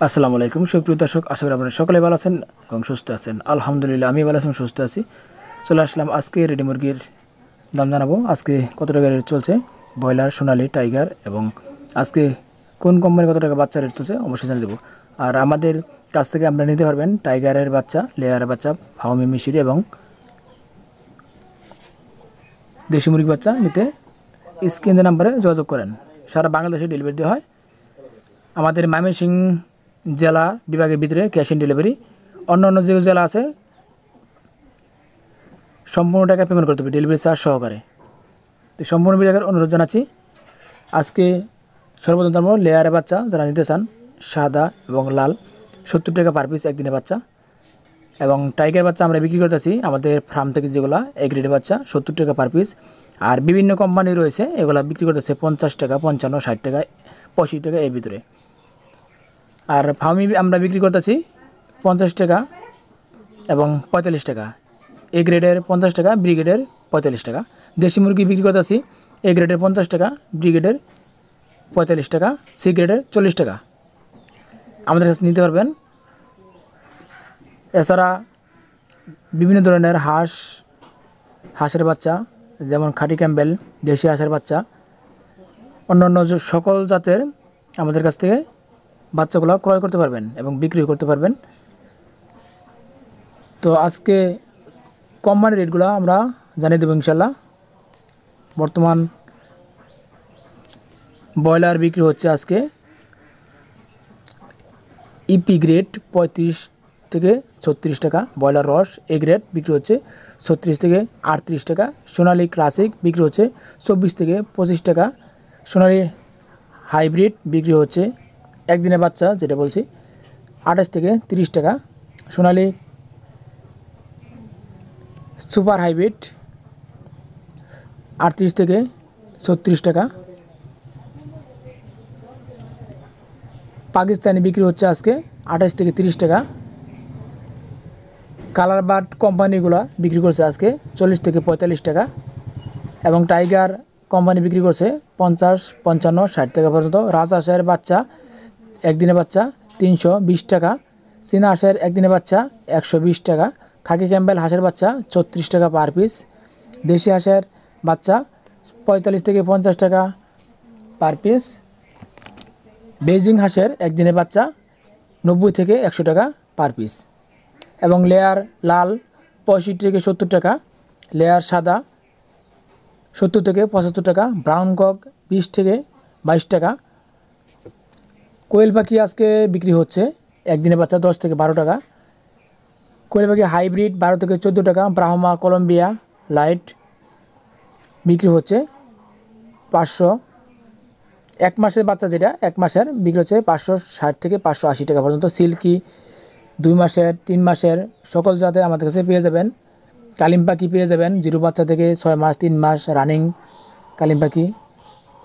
আসসালামু আলাইকুম সুপ্রিয় দর্শক, আশা করি আপনারা সকলে ভালো আছেন এবং সুস্থ আছেন। আলহামদুলিল্লাহ আমি ভালো আছি এবং সুস্থ আছি। চলে আসলাম আজকে রেডি মুরগির দাম জানাবো। আজকে কত টাকা রেট চলছে ব্রয়লার, সোনালী, টাইগার এবং আজকে কোন কোম্পানি কত টাকা বাচ্চা রেট চলছে অবশ্যই জানিয়ে দেবো। আর আমাদের কাছ থেকে আপনারা নিতে পারবেন টাইগারের বাচ্চা, লেয়ারের বাচ্চা, ফাউমি, মিশরি এবং দেশি মুরগির বাচ্চা নিতে স্ক্রিনের নাম্বারে যোগাযোগ করেন। সারা বাংলাদেশে ডেলিভারি দেওয়া হয়। আমাদের ময়মনসিংহ জেলা বিভাগের ভিতরে ক্যাশ অন ডেলিভারি। অন্য অন্য যে জেলা আছে সম্পূর্ণ টাকা পেমেন্ট করতে হবে ডেলিভারি চার্জ সহকারে। তো সম্পূর্ণ টাকার অনুরোধ জানাচ্ছি। আজকে সর্বপ্রথম দাম লেয়ারের বাচ্চা যারা নিতে চান, সাদা এবং লাল, 70 টাকা পার পিস একদিনের বাচ্চা। এবং টাইগার বাচ্চা আমরা বিক্রি করতেছি আমাদের ফার্ম থেকে, যেগুলো এ গ্রেডের বাচ্চা 70 টাকা পার পিস। আর বিভিন্ন কোম্পানি রয়েছে, এগুলো বিক্রি করতেছে 50 টাকা, 55, 60 টাকা, 65 টাকা এর ভিতরে। আর ফার্মি আমরা বিক্রি করতেছি 50 টাকা এবং 45 টাকা। এ গ্রেডের 50 টাকা, বি গ্রেডের 45 টাকা। দেশি মুরগি বিক্রি করতেছি এ গ্রেডের 50 টাকা, বি গ্রেডের 45 টাকা, সি গ্রেডের 40 টাকা। আমাদের কাছে নিতে পারবেন। এছাড়া বিভিন্ন ধরনের হাঁসের বাচ্চা, যেমন খাঁটি ক্যাম্বেল, দেশি হাঁসের বাচ্চা, অন্যান্য সকল জাতের আমাদের কাছ থেকে বাচ্চাগুলো ক্রয় করতে পারবেন এবং বিক্রি করতে পারবেন। তো আজকে কোম্পানির রেটগুলো আমরা জানিয়ে দেবো ইনশাল্লাহ। বর্তমান ব্রয়লার বিক্রি হচ্ছে আজকে ইপি গ্রেড 35 থেকে 36 টাকা, ব্রয়লার রস এ গ্রেড বিক্রি হচ্ছে 36 থেকে 38 টাকা, সোনালী ক্লাসিক বিক্রি হচ্ছে 24 থেকে 25 টাকা, সোনালী হাইব্রিড বিক্রি হচ্ছে একদিনের বাচ্চা যেটা বলছি 28 থেকে 30 টাকা, সোনালী সুপার হাইব্রিড 38 থেকে 36 টাকা, পাকিস্তানি বিক্রি হচ্ছে আজকে 28 থেকে 30 টাকা, কালার বার্ড কোম্পানিগুলো বিক্রি করছে আজকে 40 থেকে 45 টাকা, এবং টাইগার কোম্পানি বিক্রি করছে 50, 55, 60 টাকা পর্যন্ত। রাজহাঁসের বাচ্চা একদিনের বাচ্চা 320 টাকা, চীনা হাঁসের একদিনের বাচ্চা 120 টাকা, খাকি ক্যাম্বেল হাঁসের বাচ্চা 36 টাকা পার পিস, দেশি হাঁসের বাচ্চা 45 থেকে 50 টাকা পার পিস, বেজিং হাঁসের একদিনের বাচ্চা 90 থেকে 100 টাকা পার পিস, এবং লেয়ার লাল 65 থেকে 70 টাকা, লেয়ার সাদা 70 থেকে 75 টাকা, ব্রাউন কক 20 থেকে 22 টাকা। কোয়েল পাখি আজকে বিক্রি হচ্ছে একদিনের বাচ্চা 10 থেকে 12 টাকা, কোয়েল পাখি হাইব্রিড 12 থেকে 14 টাকা, ব্রাহ্মা কলম্বিয়া লাইট বিক্রি হচ্ছে 500, এক মাসের বাচ্চা যেটা এক মাসের বিক্রি হচ্ছে 560 থেকে 580 টাকা পর্যন্ত। সিল্কি 2 মাসের 3 মাসের সকল জাতের আমাদের কাছে পেয়ে যাবেন। কালিম পাখি পেয়ে যাবেন 0 বাচ্চা থেকে 6 মাস, 3 মাস রানিং কালিম পাখি।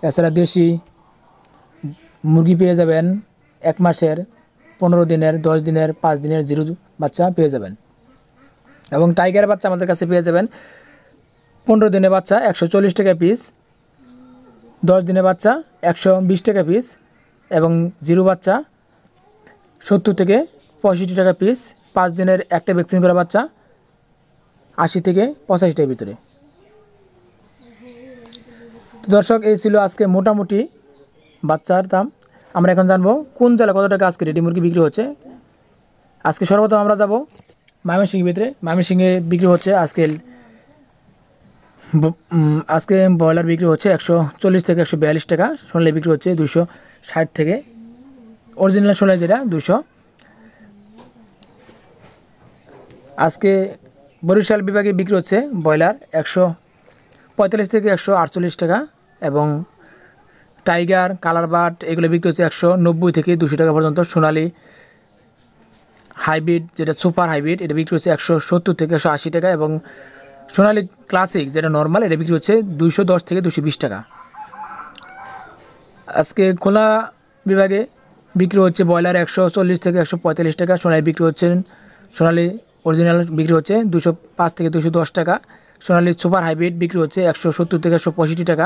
এছাড়া দেশি মুরগি পেয়ে যাবেন 1 মাসের, 15 দিনের, 10 দিনের, 5 দিনের 0 বাচ্চা পেয়ে যাবেন। এবং টাইগার বাচ্চা আমাদের কাছে পেয়ে যাবেন 15 দিনের বাচ্চা 140 টাকা পিস, 10 দিনের বাচ্চা 120 টাকা পিস, এবং 0 বাচ্চা 70 থেকে 65 টাকা পিস, 5 দিনের একটা ভ্যাকসিন করা বাচ্চা 80 থেকে 85 টাকার ভিতরে। তো দর্শক, এই ছিল আজকে মোটামুটি বাচ্চার দাম। আমরা এখন জানবো কোন জেলা কত টাকা আজকে রেডি মুরগি বিক্রি হচ্ছে। আজকে সর্বপ্রথম আমরা যাব ময়মনসিংহের ভিতরে। ময়মনসিংহে বিক্রি হচ্ছে আজকে ব্রয়লার বিক্রি হচ্ছে 140 থেকে 142 টাকা, সোনালী বিক্রি হচ্ছে 260 থেকে, অরিজিনাল সোনালী যেটা 200। আজকে বরিশাল বিভাগে বিক্রি হচ্ছে ব্রয়লার 145 থেকে 148 টাকা, এবং টাইগার, কালার বার্ড এগুলো বিক্রি হচ্ছে 190 থেকে 200 টাকা পর্যন্ত। সোনালী হাইব্রিড যেটা সুপার হাইব্রিড এটা বিক্রি হচ্ছে 170 থেকে 180 টাকা, এবং সোনালী ক্লাসিক যেটা নর্মাল এটা বিক্রি হচ্ছে 210 থেকে 220 টাকা। আজকে খোলা বিভাগে বিক্রি হচ্ছে ব্রয়লার 140 থেকে 145 টাকা, সোনালী বিক্রি হচ্ছে, সোনালী অরিজিনাল বিক্রি হচ্ছে 205 থেকে 210 টাকা, সোনালী সুপার হাইব্রিড বিক্রি হচ্ছে 170 থেকে 165 টাকা,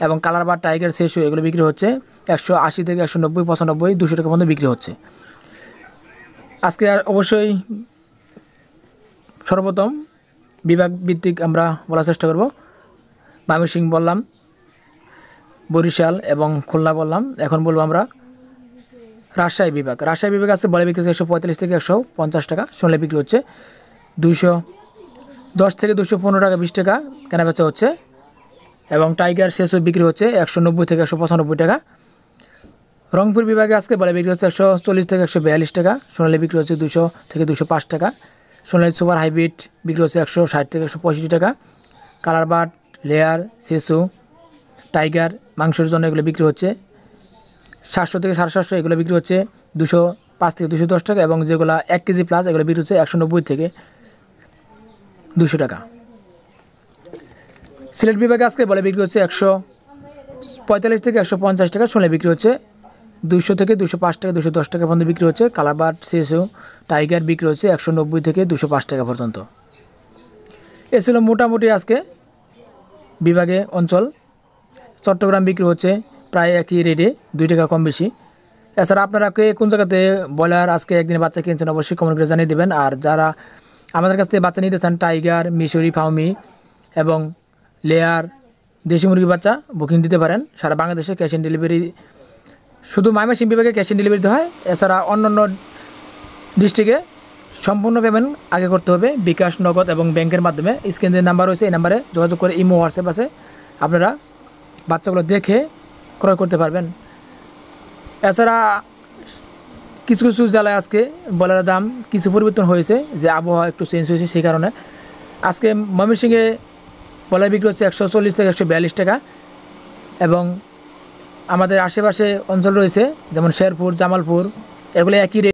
এবং কালার বা টাইগার শেষ এগুলো বিক্রি হচ্ছে 180 থেকে 190, 95, 200 টাকা পর্যন্ত বিক্রি হচ্ছে। আজকে অবশ্যই সর্বপ্রথম বিভাগ ভিত্তিক আমরা বলার চেষ্টা করব। ময়মনসিংহ বললাম, বরিশাল এবং খুলনা বললাম। এখন বলবো আমরা রাজশাহী বিভাগ। রাজশাহী বিভাগ আছে বলে বিক্রি হচ্ছে 145 থেকে 150 টাকা, শুনলে বিক্রি হচ্ছে 210 থেকে 215 টাকা 20 টাকা কেনা বেচা হচ্ছে। এবং টাইগার শেষও বিক্রি হচ্ছে 190 থেকে 195 টাকা। রংপুর বিভাগে আজকে বলে বিক্রি হচ্ছে 140 থেকে 142 টাকা, সোনালী বিক্রি হচ্ছে 200 থেকে 205 টাকা। সোনালী সুপার হাইব্রিড বিক্রি হচ্ছে 160 থেকে 165 টাকা। কালার বাট, লেয়ার, শেষু, টাইগার মাংসের জন্য এগুলো বিক্রি হচ্ছে 700 থেকে 750, এগুলো বিক্রি হচ্ছে 205 থেকে 210 টাকা। এবং যেগুলো 1 কেজি প্লাস এগুলো বিক্রি হচ্ছে 190 থেকে 200 টাকা। সিলেট বিভাগে আজকে বলে বিক্রি হচ্ছে 145 থেকে 150 টাকা, সোনালী বিক্রি হচ্ছে 200 থেকে 205 টাকা, 210 টাকা পর্যন্ত বিক্রি হচ্ছে। কালারবাট, শেষু, টাইগার বিক্রি হচ্ছে 190 থেকে 205 টাকা পর্যন্ত। এ ছিল মোটামুটি আজকে বিভাগে অঞ্চল। চট্টগ্রাম বিক্রি হচ্ছে প্রায় একই রেটে, 2 টাকা কম বেশি। এছাড়া আপনারা কে কোন জায়গাতে ব্রয়লার আজকে একদিনে বাচ্চা কিনছেন অবশ্যই কমেন্ট করে জানিয়ে দেবেন। আর যারা আমাদের কাছ থেকে বাচ্চা নিতে চান, টাইগার, মিশরি, ফাউমি এবং লেয়ার, দেশি মুরগি বাচ্চা বুকিং দিতে পারেন। সারা বাংলাদেশে ক্যাশ অন ডেলিভারি, শুধু ময়মনসিংহ বিভাগে ক্যাশ অন ডেলিভারিতে হয়। এছাড়া অন্যান্য ডিস্ট্রিক্টে সম্পূর্ণ পেমেন্ট আগে করতে হবে বিকাশ, নগদ এবং ব্যাংকের মাধ্যমে। স্ক্রিনে যে নাম্বার রয়েছে এই নাম্বারে যোগাযোগ করে ইমো, হোয়াটসঅ্যাপ আছে, আপনারা বাচ্চাগুলো দেখে ক্রয় করতে পারবেন। এছাড়া কিছু কিছু জেলায় আজকে ব্রয়লারের দাম কিছু পরিবর্তন হয়েছে, যে আবহাওয়া একটু চেঞ্জ হয়েছে সেই কারণে। আজকে ময়মনসিংহে ব্রয়লার বিক্রি হচ্ছে 140 থেকে 142 টাকা। এবং আমাদের আশেপাশে অঞ্চল রয়েছে যেমন শেরপুর, জামালপুর, এগুলো একই রেট।